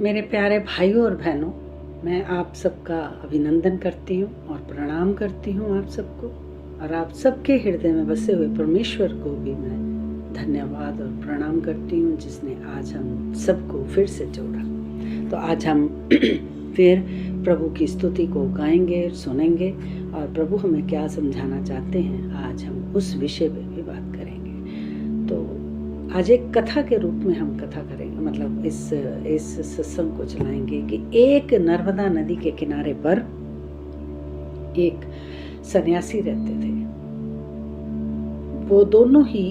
मेरे प्यारे भाइयों और बहनों, मैं आप सबका अभिनंदन करती हूँ और प्रणाम करती हूँ आप सबको, और आप सबके हृदय में बसे हुए परमेश्वर को भी मैं धन्यवाद और प्रणाम करती हूँ, जिसने आज हम सबको फिर से जोड़ा। तो आज हम फिर प्रभु की स्तुति को गाएंगे, सुनेंगे, और प्रभु हमें क्या समझाना चाहते हैं आज हम उस विषय पे भी बात करेंगे। तो आज एक कथा के रूप में हम कथा करेंगे, मतलब इस सत्संग को चलाएंगे कि एक नर्मदा नदी के किनारे पर एक सन्यासी रहते थे। वो दोनों ही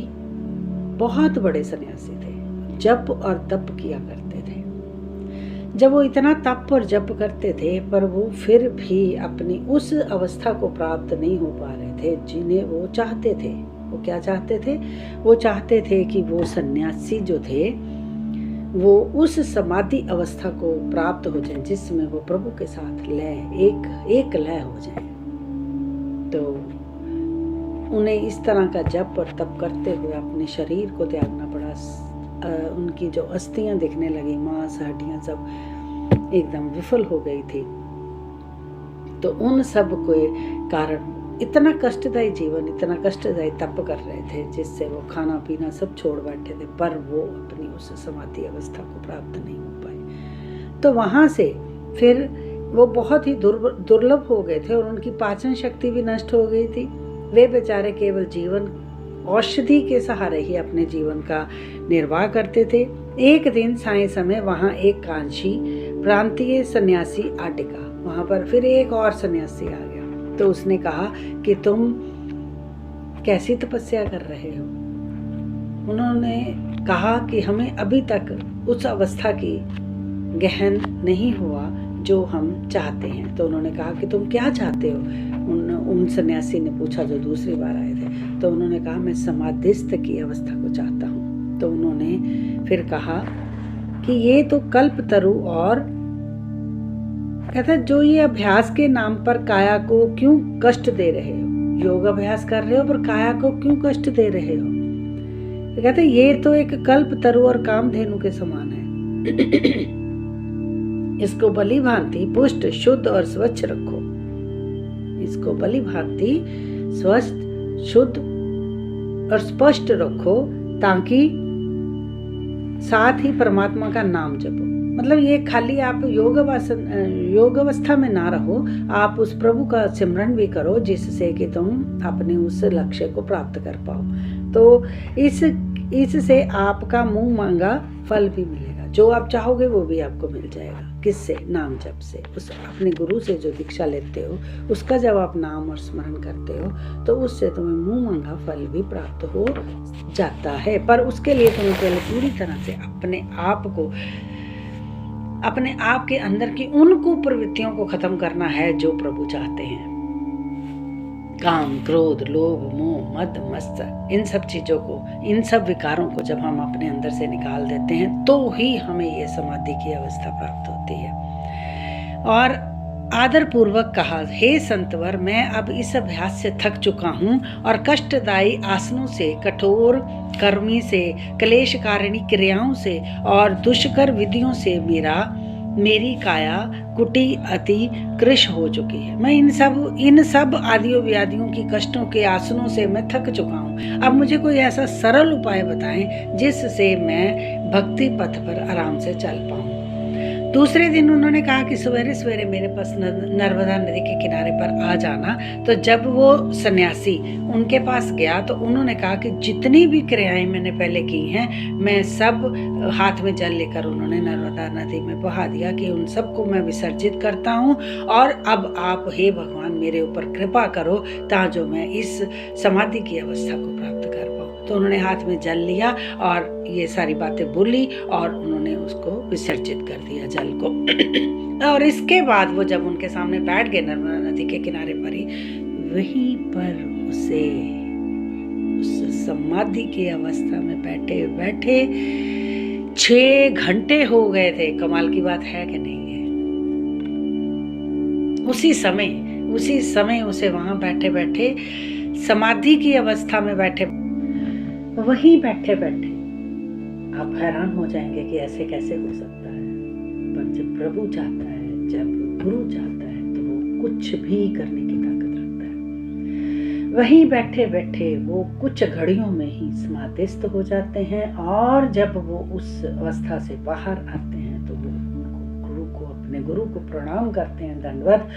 बहुत बड़े सन्यासी थे, जप और तप किया करते थे। जब वो इतना तप और जप करते थे, पर वो फिर भी अपनी उस अवस्था को प्राप्त नहीं हो पा रहे थे जिन्हें वो चाहते थे। वो क्या चाहते थे? वो चाहते थे कि वो सन्यासी जो थे वो उस समाधि अवस्था को प्राप्त हो जाए जिसमें वो प्रभु के साथ एक लय हो जाए। तो उन्हें इस तरह का जप और तप करते हुए अपने शरीर को त्यागना पड़ा। उनकी जो अस्थियां दिखने लगी, मांस हड्डियां सब एकदम विफल हो गई थी। तो उन सब के कारण इतना कष्टदायी जीवन, इतना कष्टदायी तप कर रहे थे जिससे वो खाना पीना सब छोड़ बैठे थे, पर वो अपनी उस समाधि अवस्था को प्राप्त नहीं हो पाए। तो वहां से फिर वो बहुत ही दुर्लभ हो गए थे और उनकी पाचन शक्ति भी नष्ट हो गई थी। वे बेचारे केवल जीवन औषधि के सहारे ही अपने जीवन का निर्वाह करते थे। एक दिन साय समय वहां एक कांशी प्रांतीय सन्यासी आ टिका। वहां पर फिर एक और सन्यासी आ गया। तो उसने कहा कि तुम कैसी तपस्या कर रहे हो? उन्होंने कहा कि हमें अभी तक उस अवस्था की गहन नहीं हुआ जो हम चाहते हैं। तो उन्होंने कहा कि तुम क्या चाहते हो? उन सन्यासी ने पूछा जो दूसरी बार आए थे। तो उन्होंने कहा मैं समाधिस्थ की अवस्था को चाहता हूँ। तो उन्होंने फिर कहा कि ये तो कल्पतरु और कहता जो ये अभ्यास के नाम पर काया को क्यों कष्ट दे रहे हो? योग अभ्यास कर रहे हो पर काया को क्यों कष्ट दे रहे हो? तो कहते ये तो एक कल्पतरु और कामधेनु के समान है। इसको भली भांति पुष्ट, शुद्ध और स्वच्छ रखो। इसको भली भांति स्वस्थ, शुद्ध और स्पष्ट रखो, ताकि साथ ही परमात्मा का नाम जपो। मतलब ये खाली आप योग अवस्था में ना रहो, आप उस प्रभु का सिमरन भी करो जिससे कि तुम अपने उस लक्ष्य को प्राप्त कर पाओ। तो इससे आपका मुंह मांगा फल भी मिलेगा। जो आप चाहोगे वो भी आपको मिल जाएगा। किससे? नाम जप से। उस अपने गुरु से जो दीक्षा लेते हो उसका जब आप नाम और स्मरण करते हो तो उससे तुम्हें मुंह मांगा फल भी प्राप्त हो जाता है। पर उसके लिए तुम्हें पहले पूरी तरह से अपने आप के अंदर की उन कुप्रवृत्तियों को खत्म करना है जो प्रभु चाहते हैं। काम, क्रोध, लोभ, मोह, मद, मत्सर, इन सब चीजों को, इन सब विकारों को जब हम अपने अंदर से निकाल देते हैं तो ही हमें ये समाधि की अवस्था प्राप्त होती है। और आदर पूर्वक कहा, हे संतवर, मैं अब इस अभ्यास से थक चुका हूँ और कष्टदायी आसनों से, कठोर कर्मी से, क्लेशकारिणी क्रियाओं से और दुष्कर विधियों से मेरी काया कुटी अति कृश हो चुकी है। मैं इन सब आदियों व्याधियों की कष्टों के आसनों से मैं थक चुका हूँ। अब मुझे कोई ऐसा सरल उपाय बताएं जिससे मैं भक्ति पथ पर आराम से चल पाऊँ। दूसरे दिन उन्होंने कहा कि सवेरे सवेरे मेरे पास नर्मदा नदी के किनारे पर आ जाना। तो जब वो सन्यासी उनके पास गया तो उन्होंने कहा कि जितनी भी क्रियाएं मैंने पहले की हैं मैं सब, हाथ में जल लेकर उन्होंने नर्मदा नदी में बहा दिया कि उन सबको मैं विसर्जित करता हूँ, और अब आप हे भगवान मेरे ऊपर कृपा करो ताकि मैं इस समाधि की अवस्था को प्राप्त कर पाऊँ। तो उन्होंने हाथ में जल लिया और ये सारी बातें बोली और उन्होंने उसको विसर्जित कर दिया जल को। और इसके बाद वो जब उनके सामने बैठ गए नर्मदा नदी के किनारे पर ही, वहीं पर उसे उस समाधि की अवस्था में बैठे बैठे 6 घंटे हो गए थे। कमाल की बात है कि नहीं है? उसी समय उसे वहां बैठे बैठे समाधि की अवस्था में वहीं बैठे बैठे आप हैरान हो जाएंगे कि ऐसे कैसे हो सकता है। पर जब प्रभु चाहता है, जब गुरु चाहता है, तो वो कुछ भी करने की ताकत रखता है। वहीं बैठे बैठे वो कुछ घड़ियों में ही समाधिस्थ हो जाते हैं, और जब वो उस अवस्था से बाहर आते हैं तो वो अपने गुरु को प्रणाम करते हैं, दंडवत,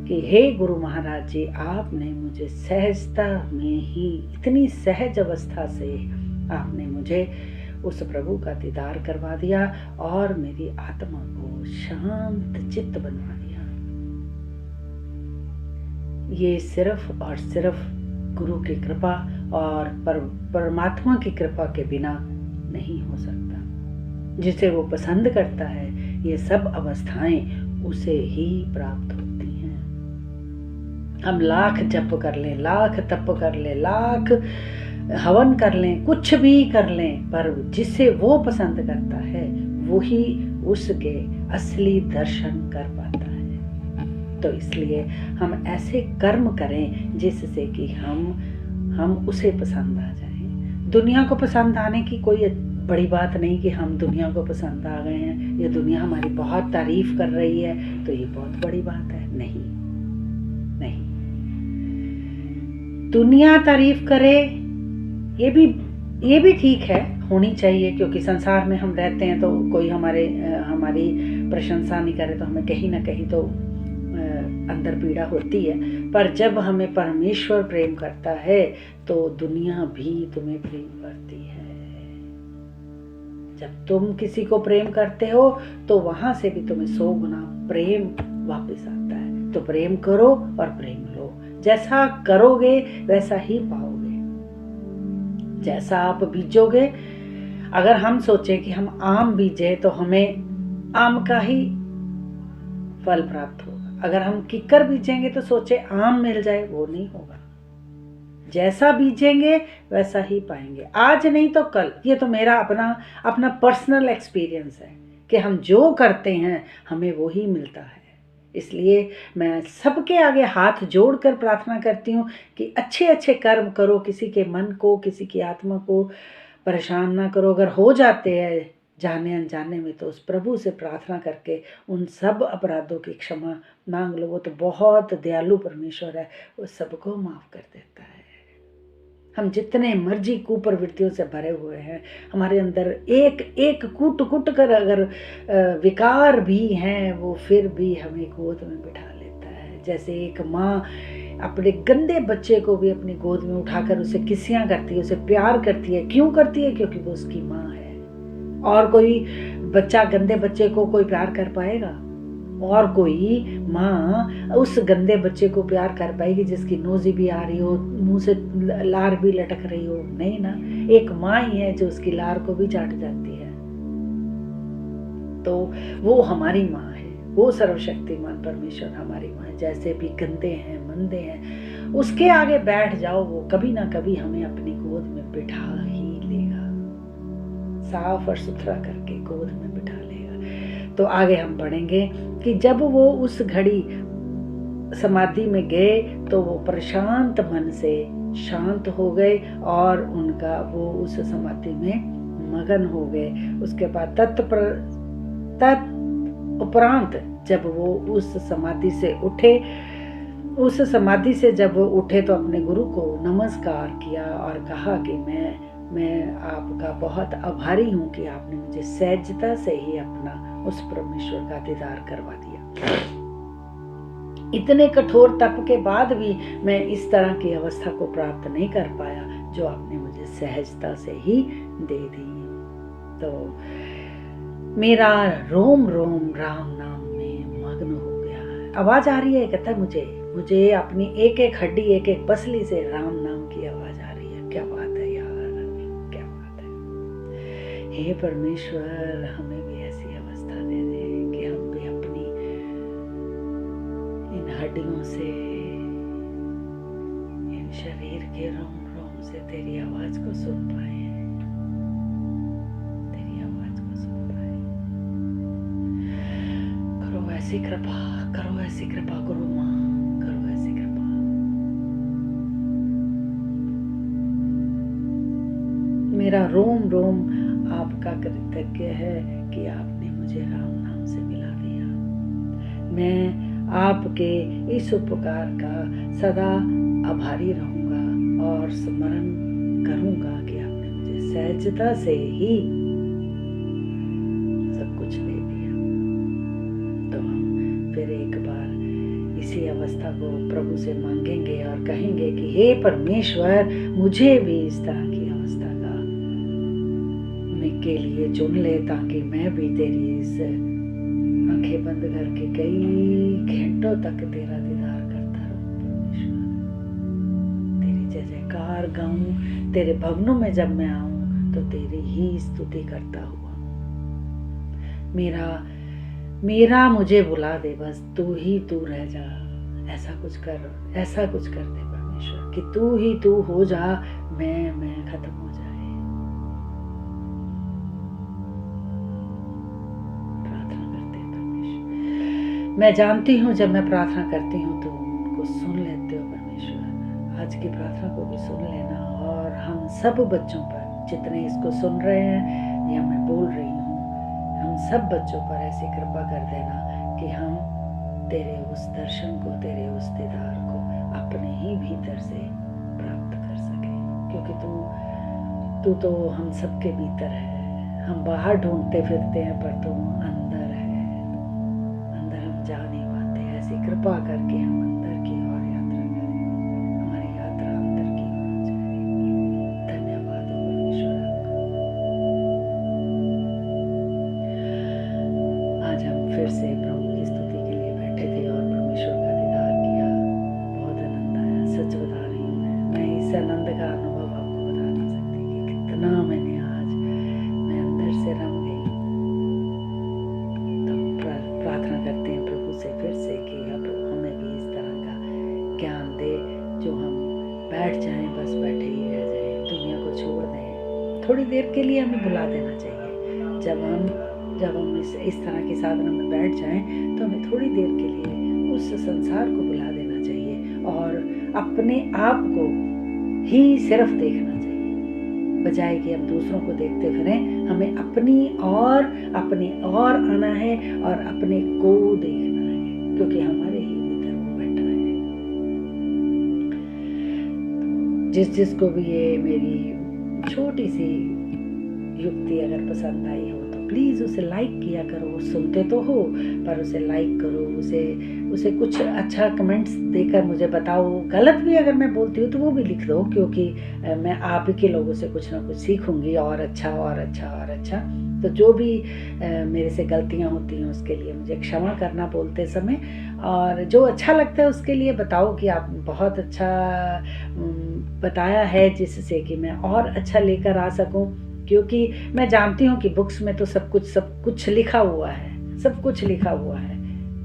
कि हे गुरु महाराज जी, आपने मुझे सहजता में ही, इतनी सहज अवस्था से आपने मुझे उस प्रभु का दीदार करवा दिया और मेरी आत्मा को शांत चित्त बनवा दिया। ये सिर्फ और सिर्फ गुरु की कृपा और परमात्मा की कृपा के बिना नहीं हो सकता। जिसे वो पसंद करता है, ये सब अवस्थाएं उसे ही प्राप्त होती हैं। हम लाख जप कर लें, लाख तप कर लें, लाख हवन कर लें, कुछ भी कर लें, पर जिसे वो पसंद करता है वही उसके असली दर्शन कर पाता है। तो इसलिए हम ऐसे कर्म करें जिससे कि हम उसे पसंद आ जाएं। दुनिया को पसंद आने की कोई बड़ी बात नहीं कि हम दुनिया को पसंद आ गए हैं, ये दुनिया हमारी बहुत तारीफ कर रही है तो ये बहुत बड़ी बात है। नहीं, दुनिया तारीफ करे ये भी ठीक है, होनी चाहिए, क्योंकि संसार में हम रहते हैं तो कोई हमारी प्रशंसा नहीं करे तो हमें कहीं ना कहीं तो अंदर पीड़ा होती है। पर जब हमें परमेश्वर प्रेम करता है तो दुनिया भी तुम्हें प्रेम करती है। जब तुम किसी को प्रेम करते हो तो वहां से भी तुम्हें 100 गुना प्रेम वापस आता है। तो प्रेम करो और प्रेम लो, जैसा करोगे वैसा ही पाओगे, जैसा आप बीजोगे। अगर हम सोचें कि हम आम बीजे तो हमें आम का ही फल प्राप्त होगा, अगर हम किक्कर बीजेंगे तो सोचे आम मिल जाए, वो नहीं होगा। जैसा बीजेंगे वैसा ही पाएंगे, आज नहीं तो कल। ये तो मेरा अपना पर्सनल एक्सपीरियंस है कि हम जो करते हैं हमें वो ही मिलता है। इसलिए मैं सबके आगे हाथ जोड़कर प्रार्थना करती हूँ कि अच्छे अच्छे कर्म करो, किसी के मन को, किसी की आत्मा को परेशान ना करो। अगर हो जाते हैं जाने अनजाने में तो उस प्रभु से प्रार्थना करके उन सब अपराधों की क्षमा मांग लो। वो तो बहुत दयालु परमेश्वर है, वो सबको माफ़ कर देता है। हम जितने मर्जी कुप्रवृत्तियों से भरे हुए हैं, हमारे अंदर एक एक कूट कर अगर विकार भी हैं, वो फिर भी हमें गोद में बिठा लेता है। जैसे एक माँ अपने गंदे बच्चे को भी अपनी गोद में उठाकर उसे किसियां करती है, उसे प्यार करती है। क्यों करती है? क्योंकि वो उसकी माँ है। और कोई बच्चा गंदे बच्चे को कोई प्यार कर पाएगा? और कोई माँ उस गंदे बच्चे को प्यार कर पाएगी जिसकी नोज़ी भी आ रही हो, मुंह से लार भी लटक रही हो? नहीं ना। एक माँ ही है जो उसकी लार को भी चाट जाती है। तो वो हमारी माँ है, वो सर्वशक्तिमान परमेश्वर हमारी माँ है। जैसे भी गंदे हैं, मंदे हैं, उसके आगे बैठ जाओ, वो कभी ना कभी हमें अपनी गोद में बिठा ही लेगा, साफ और सुथरा करके गोद में बिठा लेगा। तो आगे हम पढ़ेंगे कि जब वो उस घड़ी समाधि में गए तो वो प्रशांत मन से शांत हो गए और उनका वो उस समाधि में मगन हो गए। उसके बाद तत्परांत जब वो उस समाधि से उठे, उस समाधि से जब वो उठे तो अपने गुरु को नमस्कार किया और कहा कि मैं आपका बहुत आभारी हूँ कि आपने मुझे सहजता से ही अपना उस परमेश्वर का दीदार करवा दिया। इतने कठोर तप के बाद भी मैं इस तरह की अवस्था को प्राप्त नहीं कर पाया जो आपने मुझे सहजता से ही दे दी। तो मेरा रोम रोम राम नाम में मग्न हो गया है। आवाज आ रही है, कहता है मुझे अपनी एक एक हड्डी, एक एक पसली से राम नाम की आवाज आ रही है। क्या बात है यार, क्या बात है। हे परमेश्वर, हमें भी ऐसी अवस्था दे दे कि हम भी अपनी इन हड्डियों से, इन शरीर के रोम रोम से तेरी आवाज को सुन पाए, तेरी आवाज को सुन पाए। करो ऐसी कृपा, करो ऐसी कृपा गुरु माँ, करो ऐसी कृपा। मेरा रोम रोम आपका कृतज्ञ है कि आपने मुझे राम नाम से मिला मैं आपके इस उपकार का सदा आभारी रहूँगा और स्मरण करूँगा कि आपने मुझे सहजता से ही सब कुछ दे दिया। तो हम फिर एक बार इसी अवस्था को प्रभु से मांगेंगे और कहेंगे कि हे परमेश्वर, मुझे भी इस तरह की अवस्था का के लिए चुन ले, ताकि मैं भी तेरी इस आंखें बंद करके कई घंटों तक तेरा दीदार करता रहूं। परमेश्वर, तेरी जय जयकार गाऊं, तेरे भवनों में जब मैं आऊं तो तेरी ही स्तुति करता हुआ। मेरा मुझे बुला दे, बस तू ही तू रह जा। ऐसा कुछ कर दे परमेश्वर कि तू ही तू हो जा, मैं खत्म हो जाए। मैं जानती हूँ जब मैं प्रार्थना करती हूँ तो उनको सुन लेते हो परमेश्वर। आज की प्रार्थना को भी सुन लेना और हम सब बच्चों पर, जितने इसको सुन रहे हैं या मैं बोल रही हूँ, हम सब बच्चों पर ऐसी कृपा कर देना कि हम तेरे उस दर्शन को, तेरे उस दीदार को अपने ही भीतर से प्राप्त कर सकें। क्योंकि तू तो हम सबके भीतर है। हम बाहर ढूंढते फिरते हैं पर तू अंदर है, जा नहीं पाते। ऐसी कृपा करके हम अंदर की ओर यात्रा करें, हमारी यात्रा अंदर की ओर हो जाए। धन्यवाद हो परमेश्वर आपका। आज हम फिर से प्रभु की स्तुति के लिए बैठे थे और परमेश्वर का दीदार किया। बहुत आनंद आया, सच बता रही हूँ। मैं इस आनंद का अनुभव आपको बता नहीं सकती कि कितना मैं अंदर से रम गई। तो प्रार्थना करते हैं फिर से कि अब हमें भी इस तरह का ज्ञान दे जो हम बैठ जाएं, बस बैठे ही रह जाएं, दुनिया को छोड़ दें। थोड़ी देर के लिए हमें बुला देना चाहिए। जब हम इस तरह की साधना में बैठ जाएं तो हमें थोड़ी देर के लिए उस संसार को बुला देना चाहिए और अपने आप को ही सिर्फ देखना चाहिए, बजाय कि हम दूसरों को देखते फिरें। हमें अपने और आना है और अपने को देखना है, क्योंकि हमारे ही भीतर वो बैठा है। जिसको भी ये मेरी छोटी सी युक्ति अगर पसंद आई हो तो प्लीज़ उसे लाइक किया करो। सुनते तो हो पर उसे लाइक करो, उसे कुछ अच्छा कमेंट्स देकर मुझे बताओ। गलत भी अगर मैं बोलती हूँ तो वो भी लिख दो, क्योंकि मैं आप ही के लोगों से कुछ ना कुछ सीखूंगी और अच्छा और अच्छा और अच्छा। तो जो भी मेरे से गलतियाँ होती हैं उसके लिए मुझे क्षमा करना बोलते समय, और जो अच्छा लगता है उसके लिए बताओ कि आप बहुत अच्छा बताया है, जिससे कि मैं और अच्छा लेकर आ सकूं। क्योंकि मैं जानती हूँ कि बुक्स में तो सब कुछ लिखा हुआ है, सब कुछ लिखा हुआ है,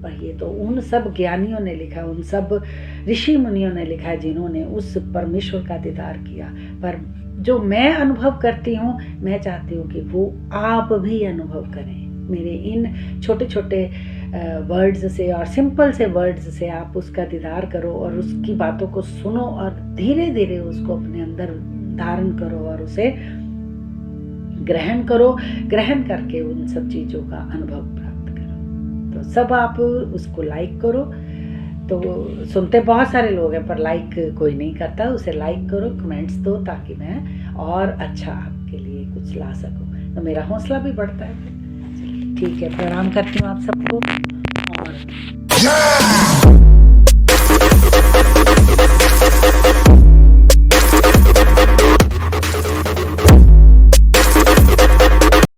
पर ये तो उन सब ज्ञानियों ने लिखा, उन सब ऋषि मुनियों ने लिखा जिन्होंने उस परमेश्वर का दीदार किया। पर जो मैं अनुभव करती हूँ, मैं चाहती हूँ कि वो आप भी अनुभव करें। मेरे इन छोटे छोटे वर्ड्स से और सिंपल से वर्ड्स से आप उसका दीदार करो और उसकी बातों को सुनो और धीरे धीरे उसको अपने अंदर धारण करो और उसे ग्रहण करो। ग्रहण करके उन सब चीज़ों का अनुभव प्राप्त करो। तो सब आप उसको लाइक करो। तो सुनते बहुत सारे लोग हैं पर लाइक कोई नहीं करता। उसे लाइक करो, कमेंट्स दो, ताकि मैं और अच्छा आपके लिए कुछ ला सकूं, तो मेरा हौसला भी बढ़ता है। ठीक है, प्रणाम करती हूँ आप सबको और